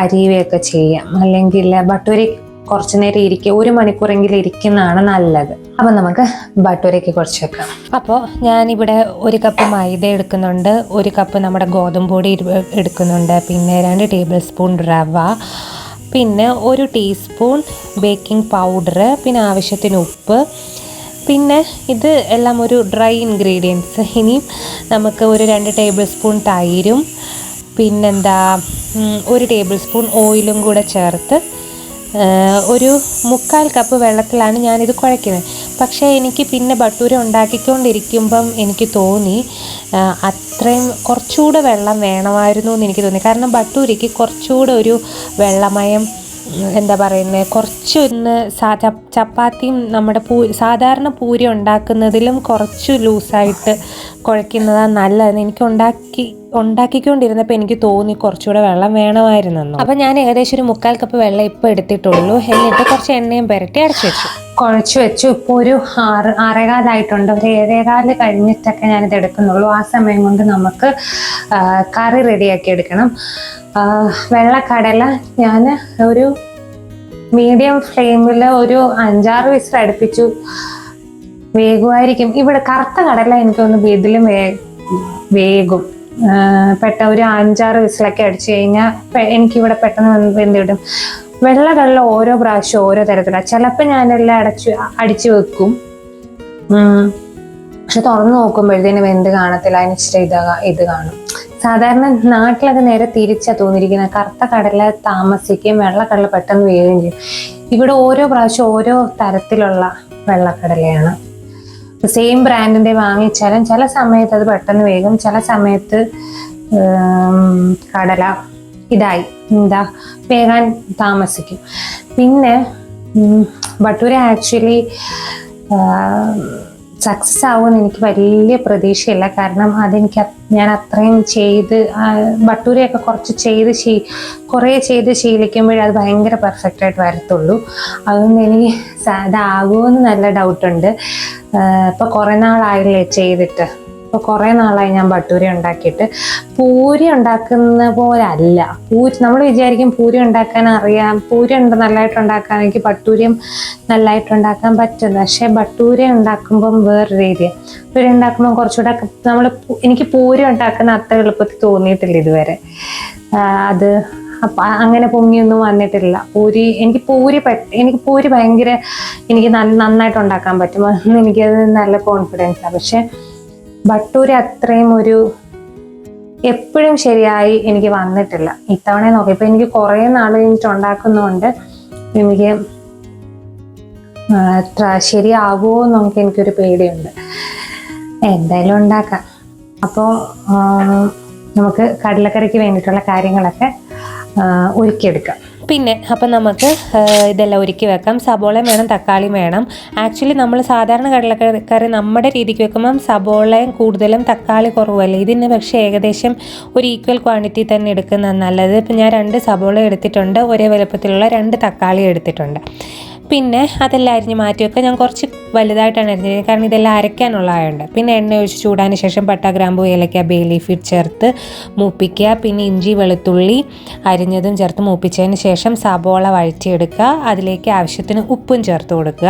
അരിയുകയൊക്കെ ചെയ്യാം. അല്ലെങ്കിൽ ഭട്ടൂരയ്ക്ക് കുറച്ച് നേരം 1 മണിക്കൂറെങ്കിലും ഇരിക്കുന്നതാണ് നല്ലത്. അപ്പം നമുക്ക് ഭട്ടൂരയ്ക്ക് കുഴച്ച് വെക്കാം. അപ്പോൾ ഞാനിവിടെ 1 കപ്പ് മൈദ എടുക്കുന്നുണ്ട്, 1 കപ്പ് നമ്മുടെ ഗോതമ്പ് പൊടി എടുക്കുന്നുണ്ട്, പിന്നെ 2 ടേബിൾ സ്പൂൺ റവ, പിന്നെ 1 ടീസ്പൂൺ ബേക്കിംഗ് പൗഡർ, പിന്നെ ആവശ്യത്തിന് ഉപ്പ്, പിന്നെ ഇത് എല്ലാം ഒരു ഡ്രൈ ഇൻഗ്രീഡിയൻസ്. ഇനിയും നമുക്ക് 2 ടേബിൾ സ്പൂൺ തൈരും പിന്നെന്താ 1 ടേബിൾ സ്പൂൺ ഓയിലും കൂടെ ചേർത്ത് 1/4 കപ്പ് വെള്ളത്തിലാണ് ഞാനിത് കുഴയ്ക്കുന്നത്. പക്ഷേ എനിക്ക് പിന്നെ ഭട്ടൂര ഉണ്ടാക്കിക്കൊണ്ടിരിക്കുമ്പം എനിക്ക് തോന്നി അത്രയും കുറച്ചുകൂടെ വെള്ളം വേണമായിരുന്നു എന്ന് എനിക്ക് തോന്നി. കാരണം ഭട്ടൂരയ്ക്ക് കുറച്ചുകൂടെ ഒരു വെള്ളമയം, എന്താ പറയുന്നത്, കുറച്ചൊന്ന് ചപ്പാത്തിയും നമ്മുടെ സാധാരണ പൂരി ഉണ്ടാക്കുന്നതിലും കുറച്ച് ലൂസായിട്ട് കുഴയ്ക്കുന്നതാണ് നല്ലതെന്ന് എനിക്ക് ഉണ്ടാക്കിക്കൊണ്ടിരുന്നപ്പോൾ എനിക്ക് തോന്നി കുറച്ചുകൂടെ വെള്ളം വേണമായിരുന്നെന്നു. അപ്പം ഞാൻ ഏകദേശം 1/4 കപ്പ് വെള്ളം ഇപ്പോൾ എടുത്തിട്ടുള്ളൂ. എന്നിട്ട് കുറച്ച് എണ്ണയും പുരട്ടി കുഴച്ച് വെച്ചു. ഇപ്പോൾ ഒരു 6:15 ഒരു 7:15 കഴിഞ്ഞിട്ടൊക്കെ ഞാനിത് എടുക്കുന്നുള്ളൂ. ആ സമയം കൊണ്ട് നമുക്ക് കറി റെഡിയാക്കി എടുക്കണം. വെള്ളക്കടല ഞാൻ ഒരു മീഡിയം ഫ്ലെയിമിൽ ഒരു 5-6 വിസിൽ അടുപ്പിച്ചു. വേഗമായിരിക്കും. ഇവിടെ കറുത്ത കടല എനിക്കൊന്ന് ഇതിലും വേഗം ഒരു 5-6 വിസിലൊക്കെ അടിച്ചു കഴിഞ്ഞാൽ എനിക്കിവിടെ പെട്ടെന്ന് വെന്തിടും. വെള്ളക്കടല ഓരോ പ്രാവശ്യം ഓരോ തരത്തിലാണ്. ചിലപ്പോൾ ഞാനെല്ലാം അടിച്ചു വെക്കും. പക്ഷെ തുറന്ന് നോക്കുമ്പോഴത്തേന് വെന്ത് കാണത്തില്ല, അതിന് ഇച്ചിരി ഇത് കാണും. സാധാരണ നാട്ടിലൊക്കെ നേരെ തിരിച്ചാ തോന്നിയിരിക്കുന്നത്. കറുത്ത കടല താമസിക്കും, വെള്ളക്കടല പെട്ടെന്ന് വേവുകയും ചെയ്യും. ഇവിടെ ഓരോ പ്രാവശ്യം ഓരോ തരത്തിലുള്ള വെള്ളക്കടലയാണ്. സെയിം ബ്രാൻഡിന്റെ വാങ്ങിച്ചാലും ചില സമയത്ത് അത് പെട്ടെന്ന് വേഗം, ചില സമയത്ത് കടല വേകാൻ താമസിക്കും. പിന്നെ ഭട്ടൂര ആക്ച്വലി സക്സസ് ആവുമെന്ന് എനിക്ക് വലിയ പ്രതീക്ഷയില്ല. കാരണം ഞാൻ അത്രയും ചെയ്ത് ഭട്ടൂരയൊക്കെ കുറേ ചെയ്ത് ശീലിക്കുമ്പോഴേ അത് ഭയങ്കര പെർഫെക്റ്റ് ആയിട്ട് വരത്തുള്ളൂ. അതുകൊണ്ട് എനിക്ക് അതാകുമെന്ന് നല്ല ഡൗട്ടുണ്ട്. ഇപ്പം കുറേ നാളായില്ലേ ചെയ്തിട്ട്. ഇപ്പോൾ കുറേ നാളായി ഞാൻ ഭട്ടൂര ഉണ്ടാക്കിയിട്ട്. പൂരി ഉണ്ടാക്കുന്ന പോലെ അല്ല. നമ്മൾ വിചാരിക്കും പൂരി ഉണ്ടാക്കാൻ അറിയാം, പൂരി നല്ലതായിട്ട് ഉണ്ടാക്കാൻ, എനിക്ക് ഭട്ടൂരയും നല്ലതായിട്ട് ഉണ്ടാക്കാൻ പറ്റും. പക്ഷേ ഭട്ടൂര ഉണ്ടാക്കുമ്പം വേറൊരു രീതിയാണ്. ഭട്ടൂര ഉണ്ടാക്കുമ്പോൾ കുറച്ചുകൂടെ എനിക്ക് പൂരി ഉണ്ടാക്കുന്ന അത്ര എളുപ്പത്തിൽ തോന്നിയിട്ടില്ല ഇതുവരെ. അത് അങ്ങനെ പൊങ്ങിയൊന്നും വന്നിട്ടില്ല. എനിക്ക് പൂരി ഭയങ്കര നന്നായിട്ട് ഉണ്ടാക്കാൻ പറ്റും. എനിക്കത് നല്ല കോൺഫിഡൻസാണ്. പക്ഷെ ഭട്ടൂര അത്രയും എപ്പോഴും ശരിയായി എനിക്ക് വന്നിട്ടില്ല. ഇത്തവണ നോക്കി ഇപ്പൊ എനിക്ക് കുറേ നാൾ കഴിഞ്ഞിട്ട് ഉണ്ടാക്കുന്നതുകൊണ്ട് എനിക്ക് ശരിയാകുമോ എന്നൊക്കെ എനിക്കൊരു പേടിയുണ്ട്. എന്തായാലും ഉണ്ടാക്കാം. അപ്പോൾ നമുക്ക് കടലക്കറിക്ക് വേണ്ടിയിട്ടുള്ള കാര്യങ്ങളൊക്കെ ഒരുക്കിയെടുക്കാം. പിന്നെ അപ്പം നമുക്ക് ഇതെല്ലാം ഒരുക്കി വെക്കാം. സബോളയും വേണം, തക്കാളിയും വേണം. ആക്ച്വലി നമ്മൾ സാധാരണ കടലക്കറി നമ്മുടെ രീതിക്ക് വെക്കുമ്പം സബോളയും കൂടുതലും തക്കാളി കുറവല്ലേ. ഇതിന് പക്ഷേ ഏകദേശം ഒരു ഈക്വൽ ക്വാണ്ടിറ്റി തന്നെ എടുക്കുന്നത് നല്ലത്. ഇപ്പം ഞാൻ 2 സബോള എടുത്തിട്ടുണ്ട്, ഒരേ വലുപ്പത്തിലുള്ള 2 തക്കാളി എടുത്തിട്ടുണ്ട്. പിന്നെ അതെല്ലാം അരിഞ്ഞ് മാറ്റി വെക്കുക. ഞാൻ കുറച്ച് വലുതായിട്ടാണ് അരിഞ്ഞത്, കാരണം ഇതെല്ലാം അരയ്ക്കാനുള്ളതായുണ്ട്. പിന്നെ എണ്ണ ഒഴിച്ച് ചൂടാന് ശേഷം പട്ട, ഗ്രാമ്പൂ, ഏലക്ക, ബേ ലീഫ് ചേർത്ത് മൂപ്പിക്കുക. പിന്നെ ഇഞ്ചി, വെളുത്തുള്ളി അരിഞ്ഞതും ചേർത്ത് മൂപ്പിച്ചതിന് ശേഷം സബോള വഴറ്റിയെടുക്കുക. അതിലേക്ക് ആവശ്യത്തിന് ഉപ്പും ചേർത്ത് കൊടുക്കുക.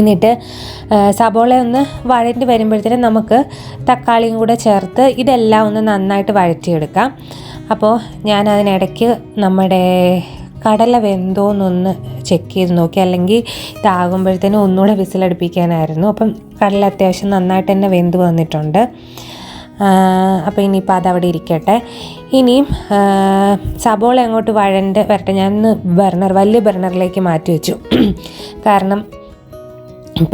എന്നിട്ട് സബോള ഒന്ന് വഴറ്റി വരുമ്പോഴത്തേനും നമുക്ക് തക്കാളിയും കൂടെ ചേർത്ത് ഇതെല്ലാം ഒന്ന് നന്നായിട്ട് വഴറ്റിയെടുക്കാം. അപ്പോൾ ഞാൻ അതിനിടയ്ക്ക് നമ്മുടെ കടല വെന്തോന്നൊന്ന് ചെക്ക് ചെയ്ത് നോക്കി, അല്ലെങ്കിൽ ഇതാകുമ്പോഴത്തേനും ഒന്നുകൂടെ വിസിലടുപ്പിക്കാനായിരുന്നു. അപ്പം കടല അത്യാവശ്യം നന്നായിട്ട് തന്നെ വെന്ത് വന്നിട്ടുണ്ട്. അപ്പോൾ ഇനിയിപ്പോൾ അതവിടെ ഇരിക്കട്ടെ. ഇനിയും സബോള അങ്ങോട്ട് വരട്ടെ. ഞാനൊന്ന് വലിയ ബർണറിലേക്ക് മാറ്റി വെച്ചു, കാരണം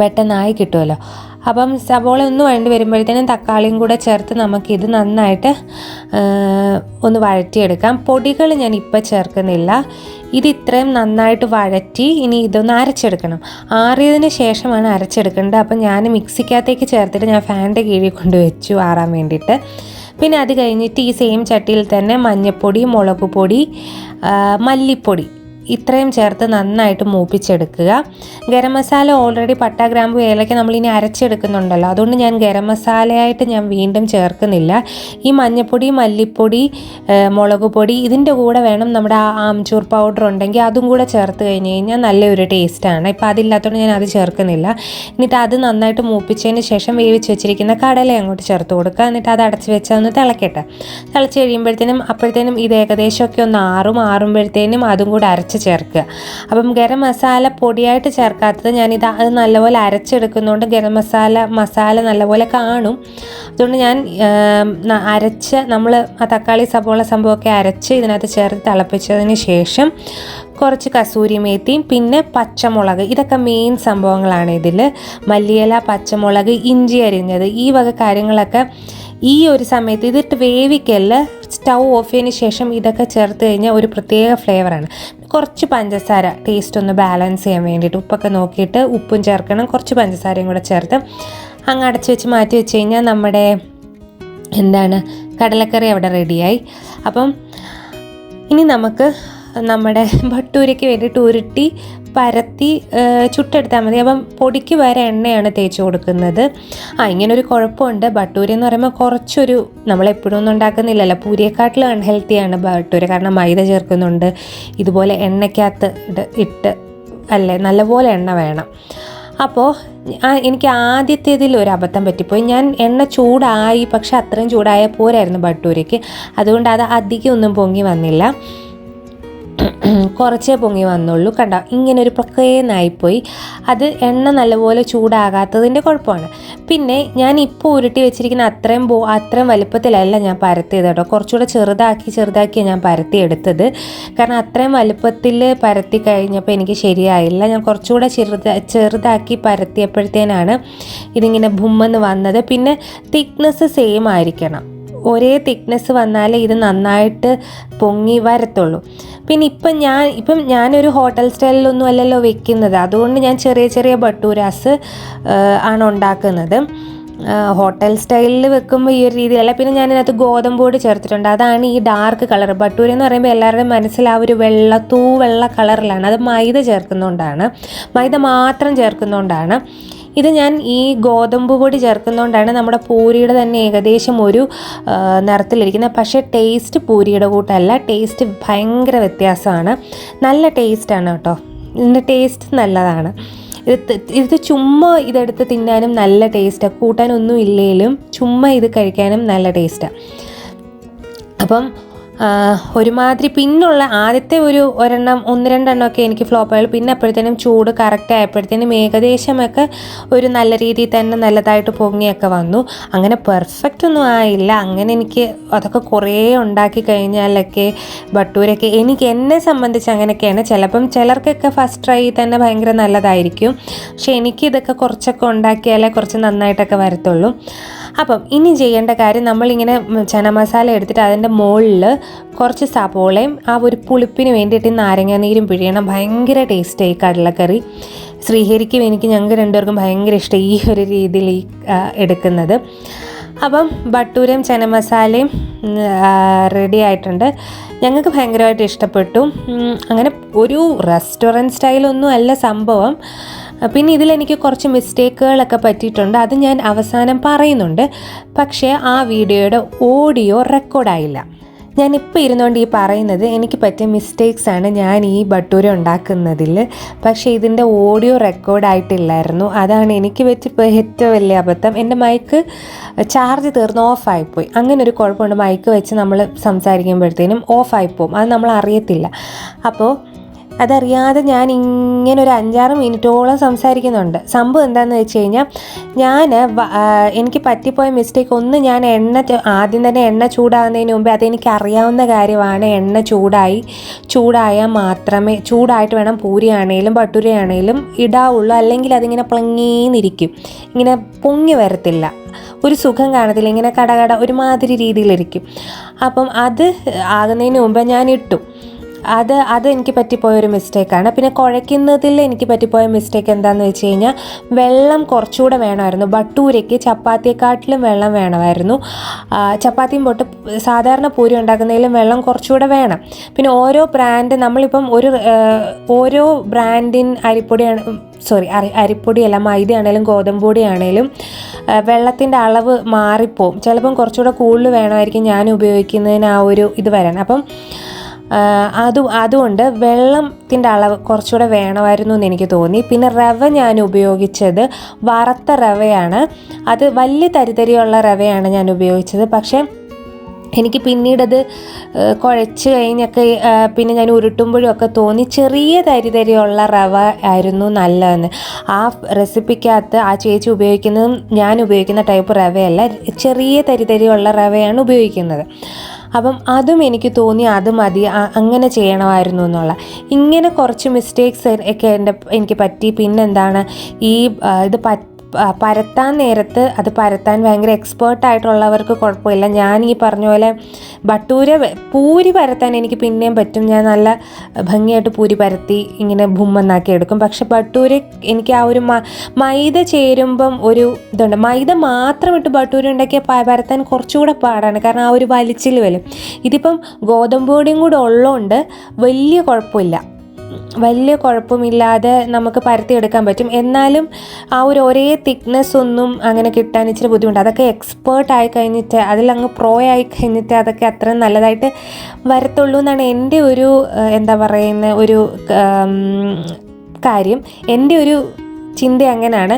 പെട്ടെന്നായി കിട്ടുമല്ലോ. അപ്പം സബോള ഒന്ന് വഴണ്ടി വരുമ്പോഴത്തേനും തക്കാളിയും കൂടെ ചേർത്ത് നമുക്കിത് നന്നായിട്ട് ഒന്ന് വഴറ്റിയെടുക്കാം. പൊടികൾ ഞാൻ ഇപ്പം ചേർക്കുന്നില്ല. ഇത് ഇത്രയും നന്നായിട്ട് വഴറ്റി ഇനി ഇതൊന്ന് അരച്ചെടുക്കണം. ആറിയതിന് ശേഷമാണ് അരച്ചെടുക്കേണ്ടത്. അപ്പം ഞാൻ മിക്സിക്കകത്തേക്ക് ചേർത്തിട്ട് ഞാൻ ഫാനിൻ്റെ കീഴിൽ കൊണ്ട് വെച്ചു ആറാൻ വേണ്ടിയിട്ട്. പിന്നെ അത് കഴിഞ്ഞിട്ട് ഈ സെയിം ചട്ടിയിൽ തന്നെ മഞ്ഞൾപ്പൊടി, മുളക് പൊടി, മല്ലിപ്പൊടി ഇത്രയും ചേർത്ത് നന്നായിട്ട് മൂപ്പിച്ചെടുക്കുക. ഗരം മസാല ഓൾറെഡി പട്ട, ഗ്രാമ്പു, ഏലക്ക നമ്മളിനി അരച്ചെടുക്കുന്നുണ്ടല്ലോ, അതുകൊണ്ട് ഞാൻ ഗരം മസാലയായിട്ട് ഞാൻ വീണ്ടും ചേർക്കുന്നില്ല. ഈ മഞ്ഞൾപ്പൊടി, മല്ലിപ്പൊടി, മുളക് പൊടി ഇതിൻ്റെ കൂടെ വേണം നമ്മുടെ ആംചൂർ പൗഡർ ഉണ്ടെങ്കിൽ അതും കൂടെ ചേർത്ത് കഴിഞ്ഞ് കഴിഞ്ഞാൽ നല്ലൊരു ടേസ്റ്റാണ്. ഇപ്പോൾ അതില്ലാത്തതുകൊണ്ട് ഞാൻ അത് ചേർക്കുന്നില്ല. എന്നിട്ട് അത് നന്നായിട്ട് മൂപ്പിച്ചതിന് ശേഷം വേവിച്ച് വെച്ചിരിക്കുന്ന കടല അങ്ങോട്ട് ചേർത്ത് കൊടുക്കുക. എന്നിട്ട് അത് അടച്ച് വെച്ചാൽ ഒന്ന് തിളക്കട്ടെ. തിളച്ച് കഴിയുമ്പോഴത്തേനും ഇത് ഏകദേശമൊക്കെ ഒന്ന് ആറുമ്പോഴത്തേനും അതും കൂടെ അരച്ച് ചേർക്കുക. അപ്പം ഗരം മസാല പൊടിയായിട്ട് ചേർക്കാത്തത് അത് നല്ലപോലെ അരച്ചെടുക്കുന്നതുകൊണ്ട് ഗരം മസാല നല്ലപോലെ കാണും. അതുകൊണ്ട് ഞാൻ നമ്മൾ ആ തക്കാളി സബോള സംഭവമൊക്കെ അരച്ച് ഇതിനകത്ത് ചേർത്ത് തിളപ്പിച്ചതിന് ശേഷം കുറച്ച് കസൂരി മേത്തിയും പിന്നെ പച്ചമുളക്, ഇതൊക്കെ മെയിൻ സംഭവങ്ങളാണ് ഇതിൽ. മല്ലിയില, പച്ചമുളക്, ഇഞ്ചി അരിഞ്ഞത്, ഈ വക കാര്യങ്ങളൊക്കെ ഈ ഒരു സമയത്ത് ഇതിട്ട് വേവിക്കല്. സ്റ്റൗ ഓഫ് ചെയ്തതിന് ശേഷം ഇതൊക്കെ ചേർത്ത് കഴിഞ്ഞാൽ ഒരു പ്രത്യേക ഫ്ലേവറാണ്. കുറച്ച് പഞ്ചസാര ടേസ്റ്റ് ഒന്ന് ബാലൻസ് ചെയ്യാൻ വേണ്ടിയിട്ട് ഉപ്പൊക്കെ നോക്കിയിട്ട് ഉപ്പും ചേർക്കണം. കുറച്ച് പഞ്ചസാരയും കൂടെ ചേർത്ത് അങ്ങ് അടച്ച് വെച്ച് മാറ്റി വെച്ച് കഴിഞ്ഞാൽ നമ്മുടെ കടലക്കറി അവിടെ റെഡിയായി. അപ്പം ഇനി നമുക്ക് നമ്മുടെ ഭട്ടൂരയ്ക്ക് വേണ്ടിയിട്ട് ഉരുട്ടി പരത്തി ചുട്ടെടുത്താൽ മതി. അപ്പം പൊടിക്ക് വരെ എണ്ണയാണ് തേച്ച് കൊടുക്കുന്നത്. ഇങ്ങനൊരു കുഴപ്പമുണ്ട്. ഭട്ടൂര എന്ന് പറയുമ്പോൾ കുറച്ചൊരു നമ്മളെപ്പോഴും ഒന്നും ഉണ്ടാക്കുന്നില്ലല്ലോ, പൂരിയെക്കാട്ടിലും അൺഹെൽത്തിയാണ് ഭട്ടൂര, കാരണം മൈദ ചേർക്കുന്നുണ്ട്. ഇതുപോലെ എണ്ണയ്ക്കകത്ത് ഇട്ട് നല്ലപോലെ എണ്ണ വേണം. അപ്പോൾ എനിക്ക് ആദ്യത്തേതിൽ ഒരു അബദ്ധം പറ്റിപ്പോയി. ഞാൻ എണ്ണ ചൂടായി, പക്ഷെ അത്രയും ചൂടായ പോരായിരുന്നു ഭട്ടൂരയ്ക്ക്. അതുകൊണ്ട് അത് അധികം ഒന്നും പൊങ്ങി വന്നില്ല. കുറച്ചേ പൊങ്ങി വന്നുള്ളൂ. കണ്ടോ, ഇങ്ങനെ ഒരു പ്ലക്കേന്നായിപ്പോയി. അത് എണ്ണ നല്ലപോലെ ചൂടാകാത്തതിൻ്റെ കുഴപ്പമാണ്. പിന്നെ ഞാൻ ഇപ്പോൾ ഉരുട്ടി വെച്ചിരിക്കുന്ന അത്രയും വലുപ്പത്തിലല്ല ഞാൻ പരത്തിയത് കേട്ടോ. കുറച്ചുകൂടെ ചെറുതാക്കിയാണ് ഞാൻ പരത്തിയെടുത്തത്. കാരണം അത്രയും വലുപ്പത്തിൽ പരത്തി കഴിഞ്ഞപ്പോൾ എനിക്ക് ശരിയായില്ല. ഞാൻ കുറച്ചുകൂടെ ചെറുതാക്കി പരത്തിയപ്പോഴത്തേനാണ് ഇതിങ്ങനെ ഭുമ്മെന്ന് വന്നത്. പിന്നെ തിക്നെസ് സെയിം ആയിരിക്കണം. ഒരേ തിക്നെസ് വന്നാലേ ഇത് നന്നായിട്ട് പൊങ്ങി വരത്തുള്ളൂ. പിന്നെ ഇപ്പം ഞാനൊരു ഹോട്ടൽ സ്റ്റൈലിലൊന്നും അല്ലല്ലോ വെക്കുന്നത്. അതുകൊണ്ട് ഞാൻ ചെറിയ ബട്ടൂരാസ് ആണ് ഉണ്ടാക്കുന്നത്. ഹോട്ടൽ സ്റ്റൈലിൽ വെക്കുമ്പോൾ ഈ ഒരു രീതിയല്ല. പിന്നെ ഞാനതിനകത്ത് ഗോതമ്പ് പൊടി ചേർത്തിട്ടുണ്ട്. അതാണ് ഈ ഡാർക്ക് കളർ. ബട്ടൂര എന്ന് പറയുമ്പോൾ എല്ലാവരുടെയും മനസ്സിൽ ആ ഒരു വെള്ള കളറിലാണ്. അത് മൈദ ചേർക്കുന്നതുകൊണ്ടാണ്, മൈദ മാത്രം ചേർക്കുന്നതുകൊണ്ടാണ്. ഇത് ഞാൻ ഈ ഗോതമ്പ് പൊടി ചേർക്കുന്നതുകൊണ്ടാണ് നമ്മുടെ പൂരിയുടെ തന്നെ ഏകദേശം ഒരു നിറത്തിലിരിക്കുന്നത്. പക്ഷേ ടേസ്റ്റ് പൂരിയുടെ കൂട്ടല്ല, ടേസ്റ്റ് ഭയങ്കര വ്യത്യാസമാണ്. നല്ല ടേസ്റ്റാണ് കേട്ടോ. ഇതിൻ്റെ ടേസ്റ്റ് നല്ലതാണ്. ഇത് ചുമ്മാ ഇതെടുത്ത് തിന്നാനും നല്ല ടേസ്റ്റാണ്. കൂട്ടാനൊന്നും ഇല്ലെങ്കിലും ചുമ്മാ ഇത് കഴിക്കാനും നല്ല ടേസ്റ്റാണ്. അപ്പം ഒരുമാതിരി പിന്നുള്ള ആദ്യത്തെ ഒരെണ്ണം 1-2 എനിക്ക് ഫ്ലോപ്പ് ആയുള്ളൂ. പിന്നെ അപ്പോഴത്തേനും ചൂട് കറക്റ്റ് ആയപ്പോഴത്തേനും ഏകദേശമൊക്കെ ഒരു നല്ല രീതിയിൽ തന്നെ നല്ലതായിട്ട് പൊങ്ങിയൊക്കെ വന്നു. അങ്ങനെ പെർഫെക്റ്റ് ഒന്നും ആയില്ല. അങ്ങനെ എനിക്ക് അതൊക്കെ കുറേ ഉണ്ടാക്കി കഴിഞ്ഞാലൊക്കെ ബട്ടൂരൊക്കെ എന്നെ സംബന്ധിച്ച് അങ്ങനെയൊക്കെയാണ്. ചിലർക്കൊക്കെ ഫസ്റ്റ് ട്രൈ തന്നെ ഭയങ്കര നല്ലതായിരിക്കും. പക്ഷെ എനിക്കിതൊക്കെ കുറച്ചൊക്കെ ഉണ്ടാക്കിയാലേ കുറച്ച് നന്നായിട്ടൊക്കെ വരത്തുള്ളൂ. അപ്പം ഇനി ചെയ്യേണ്ട കാര്യം, നമ്മളിങ്ങനെ ചന മസാല എടുത്തിട്ട് അതിൻ്റെ മുകളിൽ കുറച്ച് സവോളയും ആ ഒരു പുളിപ്പിന് വേണ്ടിയിട്ട് നാരങ്ങാനീരും പിഴിയണം. ഭയങ്കര ടേസ്റ്റായി കടലക്കറി. ശ്രീഹരിക്കും ഞങ്ങൾക്ക് രണ്ടുപേർക്കും ഭയങ്കര ഇഷ്ടം ഈ ഒരു രീതിയിൽ എടുക്കുന്നത്. അപ്പം ബട്ടൂരയും ചന മസാലയും റെഡി ആയിട്ടുണ്ട്. ഞങ്ങൾക്ക് ഭയങ്കരമായിട്ട് ഇഷ്ടപ്പെട്ടു. അങ്ങനെ ഒരു റെസ്റ്റോറൻറ്റ് സ്റ്റൈലൊന്നും അല്ല സംഭവം. പിന്നെ ഇതിലെനിക്ക് കുറച്ച് മിസ്റ്റേക്കുകളൊക്കെ പറ്റിയിട്ടുണ്ട്. അത് ഞാൻ അവസാനം പറയുന്നുണ്ട്. പക്ഷേ ആ വീഡിയോയുടെ ഓഡിയോ റെക്കോർഡായില്ല. ഞാനിപ്പോൾ ഇരുന്നുകൊണ്ട് ഈ പറയുന്നത് എനിക്ക് പറ്റിയ മിസ്റ്റേക്സാണ് ഞാൻ ഈ ബട്ടൂര ഉണ്ടാക്കുന്നതിൽ. പക്ഷേ ഇതിൻ്റെ ഓഡിയോ റെക്കോർഡായിട്ടില്ലായിരുന്നു. അതാണ് എനിക്ക് പറ്റിയ ഏറ്റവും വലിയ അബദ്ധം. എൻ്റെ മൈക്ക് ചാർജ് തീർന്ന് ഓഫായിപ്പോയി. അങ്ങനെ ഒരു കുഴപ്പമുണ്ട്. മൈക്ക് വെച്ച് നമ്മൾ സംസാരിക്കുമ്പോഴത്തേനും ഓഫായിപ്പോവും. അത് നമ്മൾ അറിയത്തില്ല. അപ്പോൾ അതറിയാതെ ഞാൻ ഇങ്ങനെ ഒരു 5-6 മിനിറ്റോളം സംസാരിക്കുന്നുണ്ട്. സംഭവം എന്താണെന്ന് വെച്ച് കഴിഞ്ഞാൽ, എനിക്ക് പറ്റിപ്പോയ മിസ്റ്റേക്ക് ഒന്ന്, ഞാൻ ആദ്യം തന്നെ എണ്ണ ചൂടാകുന്നതിന് മുമ്പേ അതെനിക്ക് അറിയാവുന്ന കാര്യമാണ്. എണ്ണ ചൂടായാൽ മാത്രമേ, ചൂടായിട്ട് വേണം പൂരിയാണേലും ബട്ടൂരയാണേലും ഇടാവുള്ളൂ. അല്ലെങ്കിൽ അതിങ്ങനെ പ്ലങ്ങീന്നിരിക്കും, ഇങ്ങനെ പൊങ്ങി വരത്തില്ല, ഒരു സുഖം കാണത്തില്ല, ഇങ്ങനെ കടകട ഒരുമാതിരി രീതിയിലിരിക്കും. അപ്പം അത് ആകുന്നതിന് മുമ്പ് ഞാൻ ഇട്ടു. അത് എനിക്ക് പറ്റിപ്പോയൊരു മിസ്റ്റേക്കാണ്. പിന്നെ കുഴയ്ക്കുന്നതിൽ എനിക്ക് പറ്റിപ്പോയ മിസ്റ്റേക്ക് എന്താണെന്ന് വെച്ച് കഴിഞ്ഞാൽ, വെള്ളം കുറച്ചുകൂടെ വേണമായിരുന്നു. ബട്ടൂരയ്ക്ക് ചപ്പാത്തിയെക്കാട്ടിലും വെള്ളം വേണമായിരുന്നു. ചപ്പാത്തിയും പൊട്ട് സാധാരണ പൂരി ഉണ്ടാക്കുന്നതിലും വെള്ളം കുറച്ചുകൂടെ വേണം. പിന്നെ ഓരോ ബ്രാൻഡ്, നമ്മളിപ്പം ഓരോ ബ്രാൻഡിൻ അരിപ്പൊടിയല്ല, മൈദയാണേലും ഗോതമ്പ് പൊടിയാണേലും വെള്ളത്തിൻ്റെ അളവ് മാറിപ്പോവും. ചിലപ്പം കുറച്ചുകൂടെ കൂടുതൽ വേണമായിരിക്കും ഞാൻ ഉപയോഗിക്കുന്നതിന് ആ ഒരു ഇത് വരാൻ. അപ്പം അതുകൊണ്ട് വെള്ളത്തിൻ്റെ അളവ് കുറച്ചുകൂടെ വേണമായിരുന്നു എന്ന് എനിക്ക് തോന്നി. പിന്നെ റവ ഞാൻ ഉപയോഗിച്ചത് വറുത്ത റവയാണ്. അത് വലിയ തരിതരിയുള്ള റവയാണ് ഞാൻ ഉപയോഗിച്ചത്. പക്ഷേ എനിക്ക് പിന്നീടത് കുഴച്ച് കഴിഞ്ഞൊക്കെ പിന്നെ ഞാൻ ഉരുട്ടുമ്പോഴും ഒക്കെ തോന്നി ചെറിയ തരിതരിയുള്ള റവ ആയിരുന്നു നല്ലതെന്ന്. ആ റെസിപ്പിക്കകത്ത് ആ ചേച്ചി ഉപയോഗിക്കുന്നതും ഞാൻ ഉപയോഗിക്കുന്ന ടൈപ്പ് റവയല്ല, ചെറിയ തരിതരിയുള്ള റവയാണ് ഉപയോഗിക്കുന്നത്. അപ്പം അതും എനിക്ക് തോന്നി അത് മതി, അങ്ങനെ ചെയ്യണമായിരുന്നു എന്നുള്ള. ഇങ്ങനെ കുറച്ച് മിസ്റ്റേക്സ് ഒക്കെ എനിക്ക് പറ്റി. പിന്നെന്താണ്, ഇത് പരത്താൻ നേരത്ത് അത് പരത്താൻ ഭയങ്കര എക്സ്പേർട്ടായിട്ടുള്ളവർക്ക് കുഴപ്പമില്ല. ഞാൻ ഈ പറഞ്ഞ പോലെ പൂരി പരത്താൻ എനിക്ക് പിന്നെയും പറ്റും. ഞാൻ നല്ല ഭംഗിയായിട്ട് പൂരി പരത്തി ഇങ്ങനെ ഭുമ്മെന്നാക്കി എടുക്കും. പക്ഷെ ബട്ടൂര എനിക്ക് ആ ഒരു മൈദ ചേരുമ്പം ഒരു ഇതുണ്ട്. മൈദ മാത്രം ഇട്ട് ബട്ടൂര ഉണ്ടാക്കിയാൽ പരത്താൻ കുറച്ചുകൂടെ പാടാണ്. കാരണം ആ ഒരു വലിച്ചിൽ വരും. ഇതിപ്പം ഗോതമ്പ് പൊടിയും കൂടെ ഉള്ളതുകൊണ്ട് വലിയ കുഴപ്പമില്ലാതെ നമുക്ക് പരത്തിയെടുക്കാൻ പറ്റും. എന്നാലും ആ ഒരേ തിക്നെസ് ഒന്നും അങ്ങനെ കിട്ടാൻ ഇച്ചിരി ബുദ്ധിമുട്ട്. അതൊക്കെ എക്സ്പേർട്ട് ആയി കഴിഞ്ഞിട്ട്, അതിലങ്ങ് പ്രോ ആയി കഴിഞ്ഞിട്ട് അതൊക്കെ അത്ര നല്ലതായിട്ട് വരത്തുള്ളൂ എന്നാണ് എൻ്റെ ഒരു ഒരു കാര്യം, എൻ്റെ ഒരു ചിന്ത അങ്ങനെയാണ്.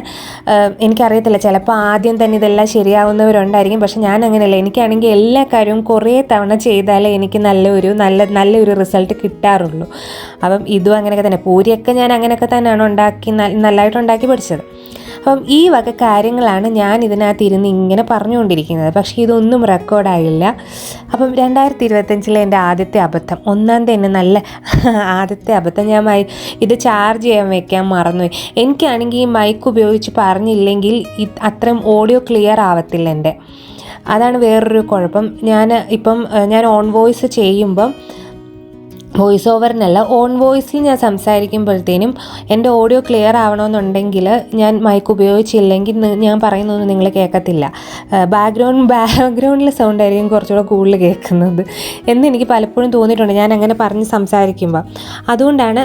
എനിക്കറിയത്തില്ല, ചിലപ്പോൾ ആദ്യം തന്നെ ഇതെല്ലാം ശരിയാവുന്നവരുണ്ടായിരിക്കും. പക്ഷെ ഞാൻ അങ്ങനെയല്ല. എനിക്കാണെങ്കിൽ എല്ലാ കാര്യവും കുറേ തവണ ചെയ്താലേ എനിക്ക് നല്ലൊരു റിസൾട്ട് കിട്ടാറുള്ളൂ. അപ്പം ഇതും അങ്ങനെയൊക്കെ തന്നെ. പൂരിയൊക്കെ ഞാൻ അങ്ങനെയൊക്കെ തന്നെയാണ് നല്ലതായിട്ട് ഉണ്ടാക്കി പഠിച്ചത്. അപ്പം ഈ വക കാര്യങ്ങളാണ് ഞാൻ ഇതിനകത്ത് ഇരുന്ന് ഇങ്ങനെ പറഞ്ഞുകൊണ്ടിരിക്കുന്നത്. പക്ഷേ ഇതൊന്നും റെക്കോർഡായില്ല. അപ്പം 2025 എൻ്റെ ആദ്യത്തെ അബദ്ധം, ആദ്യത്തെ അബദ്ധം, ഞാൻ ഇത് ചാർജ് ചെയ്യാൻ വെക്കാൻ മറന്നുപോയി. എനിക്കാണെങ്കിൽ ഈ മൈക്ക് ഉപയോഗിച്ച് പറഞ്ഞില്ലെങ്കിൽ അത്രയും ഓഡിയോ ക്ലിയർ ആവത്തില്ല എൻ്റെ. അതാണ് വേറൊരു കുഴപ്പം. ഞാൻ ഓൺ വോയിസ് ചെയ്യുമ്പം, വോയിസ് ഓവറിനല്ല, ഓൺ വോയിസിൽ ഞാൻ സംസാരിക്കുമ്പോഴത്തേനും എൻ്റെ ഓഡിയോ ക്ലിയർ ആവണമെന്നുണ്ടെങ്കിൽ ഞാൻ മൈക്ക് ഉപയോഗിച്ചില്ലെങ്കിൽ ഞാൻ പറയുന്നതൊന്നും നിങ്ങൾ കേൾക്കത്തില്ല. ബാക്ക്ഗ്രൗണ്ടിലെ സൗണ്ട് ആയിരിക്കും കുറച്ചുകൂടെ കൂടുതൽ കേൾക്കുന്നത് എന്ന് എനിക്ക് പലപ്പോഴും തോന്നിയിട്ടുണ്ട് ഞാൻ അങ്ങനെ പറഞ്ഞ് സംസാരിക്കുമ്പോൾ. അതുകൊണ്ടാണ്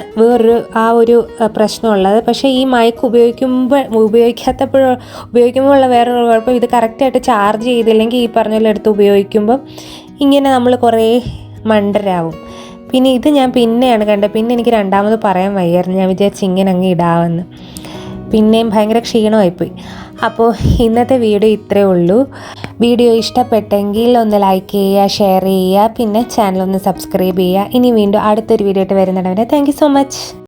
ഒരു പ്രശ്നമുള്ളത്. പക്ഷേ ഈ മൈക്ക് ഉപയോഗിക്കുമ്പോഴുള്ള വേറൊരു കുഴപ്പം, ഇത് കറക്റ്റായിട്ട് ചാർജ് ചെയ്തില്ലെങ്കിൽ ഈ പറഞ്ഞ പോലെ എടുത്ത് ഉപയോഗിക്കുമ്പം ഇങ്ങനെ നമ്മൾ കുറേ മണ്ടരാവും. പിന്നെ ഇത് ഞാൻ പിന്നെയാണ് കണ്ടത്. പിന്നെ എനിക്ക് രണ്ടാമത് പറയാൻ വയ്യായിരുന്നു. ഞാൻ വിചാരിച്ചു ഇങ്ങനെ അങ്ങ് ഇടാമെന്ന്. പിന്നെയും ഭയങ്കര ക്ഷീണമായിപ്പോയി. അപ്പോൾ ഇന്നത്തെ വീഡിയോ ഇത്രയേ ഉള്ളൂ. വീഡിയോ ഇഷ്ടപ്പെട്ടെങ്കിൽ ഒന്ന് ലൈക്ക് ചെയ്യുക, ഷെയർ ചെയ്യുക, പിന്നെ ചാനൽ ഒന്ന് സബ്സ്ക്രൈബ് ചെയ്യുക. ഇനി വീണ്ടും അടുത്തൊരു വീഡിയോ ആയിട്ട് വരുന്നിടം വരെ താങ്ക് യു സോ മച്ച്.